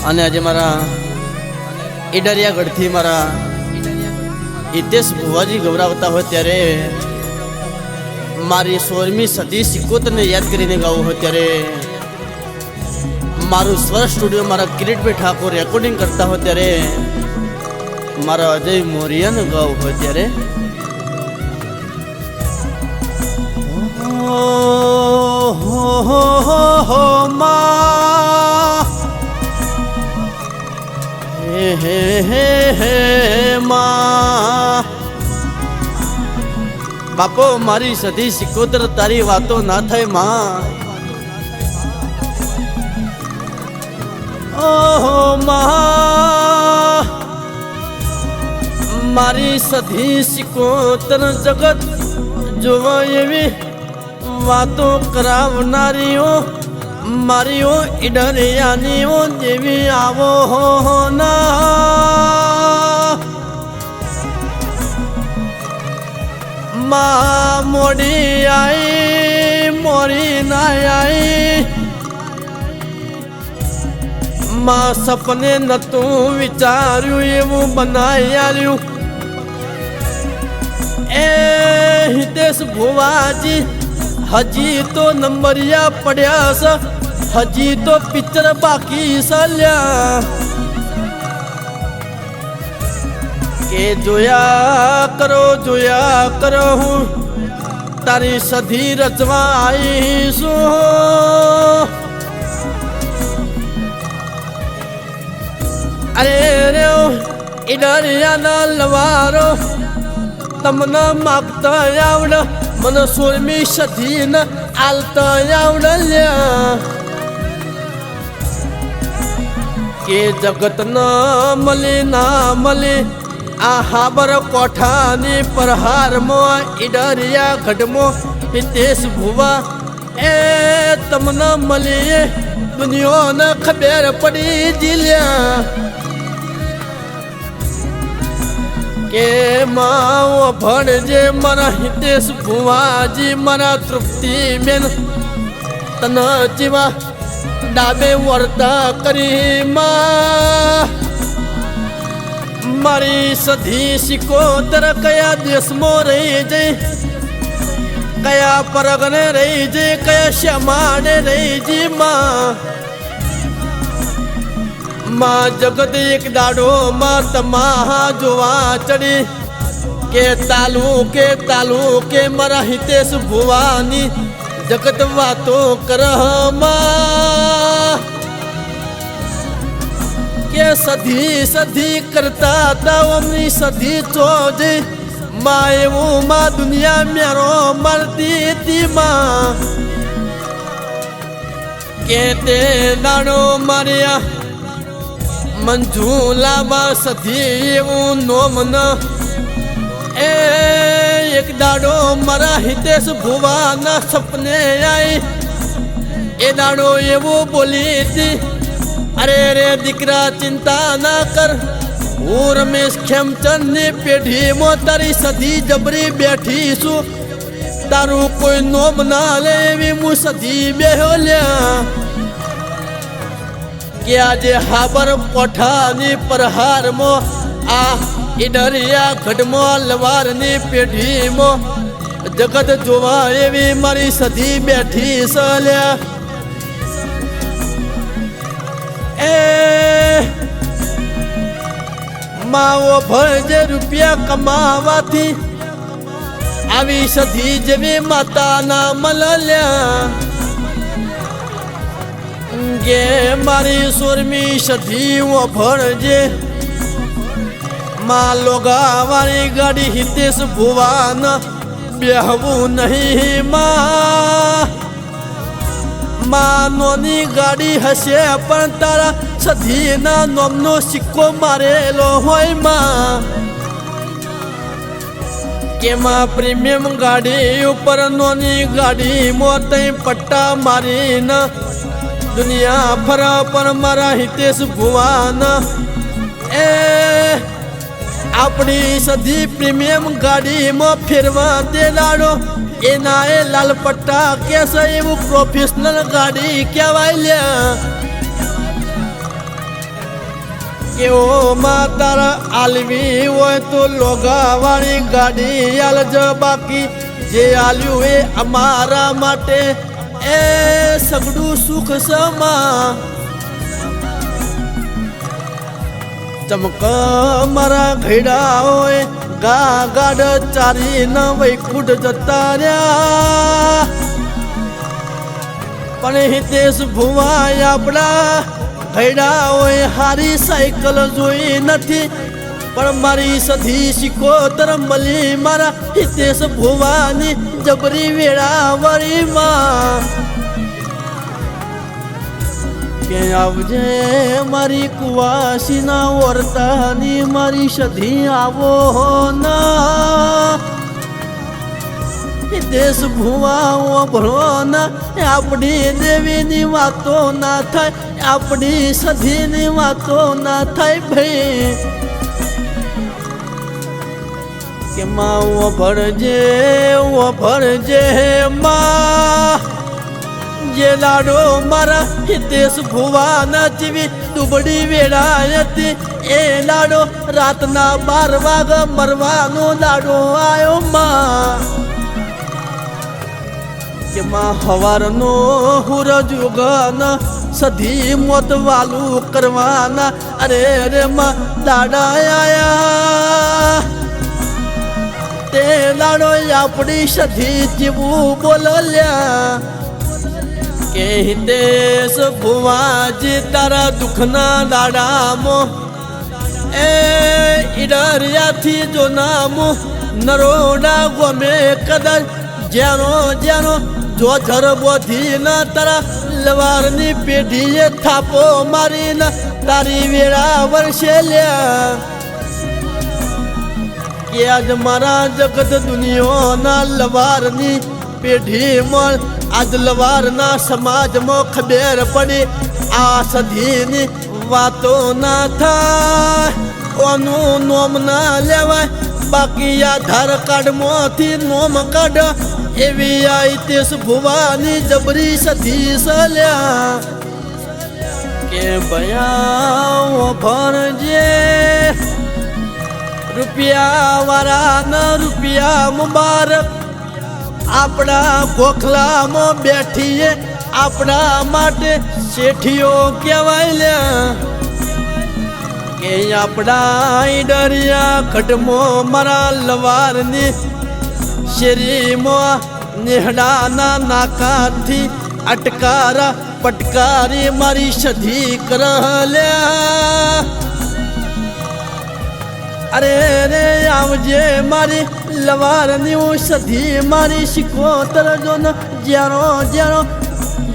અને આજે મારા ઈડરિયાગઢથી મારા હિતેશ ભુવાજી ગૌરાવતા હોય ત્યારે મારી 16મી સદી સિકોતરને યાદ કરીને ગાવું હોય ત્યારે મારું સ્વર સ્ટુડિયો મારા કિરીટભાઈ ઠાકોર રેકોર્ડિંગ કરતા હોય ત્યારે મારા અજય મોરિયાને ગાવું હોય ત્યારે બાપો મારી સદી સિકોતર તારી વાતો ના થાય માં. ઓહો માં મારી સદી સિકોતર જગત જોવા એવી વાતો કરાવનારીઓ મારીઓ ઈડરિયાનીઓ દેવી આવો હો ના માં. મોડી આઈ મોરી ના આઈ માં, સપને નતું વિચાર્યું એવું બનાવી આલ્યું. એ હિતેશ ભુવાજી હજી તો નંબરિયા પડ્યા છે, હજી તો પિક્ચર બાકી સલ્યા કે જોયા કરો હું તારી સધી રચવા આવીશું. અરે રે ઈડરિયાના લવારો તમને માગતા આવડ, મને 16મી સદીને આલતા આવડ લ્યા કે જગત ના મળી આ હાબર કોઠાની પ્રહારમાં ઈડરિયા ગઢમાં હિતેશ ભુવા એ તમને મળી દુનિયાને ખબર પડી જીલ્યા કે માઓ ભણજે મારા હિતેશ ભુવાજી મારા તૃપ્તિ બેન તને જીવા ડાબે વર્તા કરી માં. મારી સધી સિકોતર કયા દેશમાં રહી જઈ, કયા પરગને રહી જઈ, કયા શ્યામાને રહી જી માં. માં જગત એક દાડો માં તમાહા જોવા ચડી કે તાલુકે મારા હિતેશ ભુવાની જગત વાતો કર માં કે સધી કરતા તાવની સધી ચોજી માં એવું માં દુનિયા મેરો મરતી હતી માં કે તે દાડો માર્યા મંજુલામાં સધી એવું નોમ ન એ એક દાડો મારા હિતેશ ભુવાના સપને આઈ એ દાડો એવું બોલી હતી, અરે રે દીકરા ચિંતા ના કર, હું રમેશ ખેમચંદ ની પેઢીમાં તારી સધી જબરી બેઠી છું, તારું કોઈ નોમ ના લે એવી હું સધી બેહો લ્યા કે આજે હાબર કોઠાની પ્રહારમાં આ ઈડરિયા ગઢમાં લવારની પેઢીમાં જગત જોવા એવી મારી સધી બેઠી સલ્યા. એ માવો ભળજે રૂપિયા કમાવાથી આવી સધી જેવી માતાના મલલ્યા કે મારી 16મી સદી ભણજે માં લોગાવાળી ગાડી હિતેશ ભુવાન બેહવું નહીં માં નોની ગાડી હશે પણ તારા સધીના નોમનો સિક્કો મારેલો હોય માં કે માં પ્રીમિયમ ગાડી ઉપર નોની ગાડી મોતઈ પટ્ટા મારીને દુનિયા ફરા પણ મારા હિતેશ ભુવાન એ આપણી સધી પ્રીમિયમ ગાડીમાં ફેરવા દે લાડો એના એ લાલ પટ્ટા કેસ એવું પ્રોફેશનલ ગાડી કહેવાય લ્યા કેવો માં તારા આલવી હોય તો લોગાવાળી ગાડી આલજ બાકી જે આલ્યું એ અમારા માટે એ સગડું સુખ સમા ચમક મારા ઘેડા હોય ગા ગાડ ચારી ન વૈકુંઠ જતા રહ્યા પણ હિતેશ ભુવાય આપણા ઘેડા હોય હારી સાયકલ જોઈ નથી પણ મારી સધી શિકોતર મળી મારા હિતેશ ભુવાની જબરી વેળાવળીમાં કે આવજે મારી કુવાસીના વર્તાની મારી સધી આવો ના હિતેશ ભુવા ભરો ના આપણી દેવીની વાતો ના થાય આપણી સધીની વાતો ના થાય ભાઈ કે માં ભરજે માં જે લાડો મારા હિતેશ ભુવાના જેવી દુબળી વેળા હતી એ લાડો રાતના 12 વાગે મરવાનો લાડો આવ્યો માં કે માં હવારનો હુરજ ઉગના સધી મોત વાલું કરવાના અરે અરે માં દાડા આયા તે લાડો આપણી સધી જેવું બોલ્યા કે હિતેશ ભુવાજી તારા દુઃખના દાડામો એ ઈડરિયાથી જો નામો નરોડા ગમે કદાચ જ્યાંનો જો ધર બોધી ના તારા લવારની પેઢીએ થાપો મારીને તારી વેળા વર્ષે લ્યા કે આજ મારા જગત દુનિયાના લવારની પેઢીમાં આજ લવારના સમાજમાં ખબર પડી આ સધીની વાતો ના થાય ઓનું નોમ ના લેવાય બાકી આધાર કાર્ડમાંથી નોમ કાઢ એવી આ હિતેશ ભુવાની જબરી સધી સલ્યા કે ભયા ભરજે રૂપિયા વાળાના રૂપિયા મુબારક આપણા ગોખલામાં બેઠીએ આપણા માટે શેઠીઓ કહેવાય કે આપણા ઈડરિયા ખડમો મારા લવારની શેરીમાં નેહડાના નાકાથી અટકારા પટકારી મારી સધી કરલ્યા અરે રે આવજે મારી લવારની સધી મારી શિકોતર જો ન જ્યારો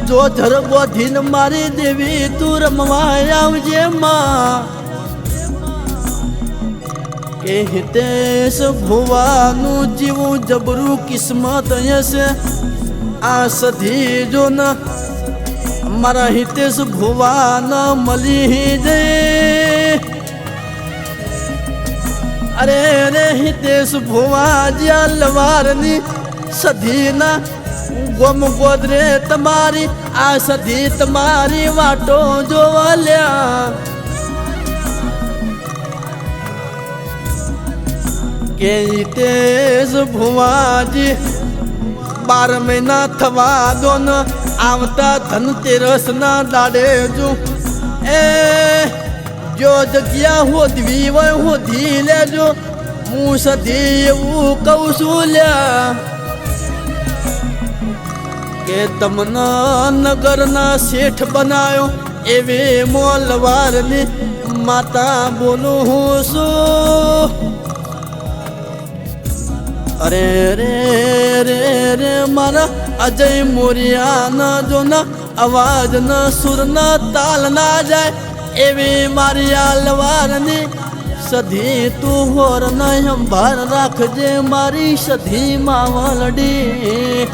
જો ધર બોધીને મારી દેવી તું રમવા આવજે માં કે હિતેશ ભુવાનું જીવું જબરું કિસ્મત હશે આ સધી જો ન મારા હિતેશ ભુવાન મળી જઈ અરે રે હિતેશ ભુવા જ્યાં લવારની સધીના ગોમ ગોદરે તમારી આ સધી તમારી વાટો જોવા લ્યા કે હિતેશ ભુવાજી 12 મહિના થવા દો ન આવતા ધનતેરસ ના દાડે જો એ જો જગ્યા હોદવી હોય હોધી લેજો હું સધી એવું કહું છું લ્યા કે તમને નગરના શેઠ બનાયો એવી મોલવારની માતા બોલું હું છું અરે રે રે રે મારા અજય મોરિયાના જો ના અવાજ ન સુર ન તાલ ના જાય એવી મારી આલવારની સધી તું હોર ન સંભાળ રાખજે મારી સધી માવલડી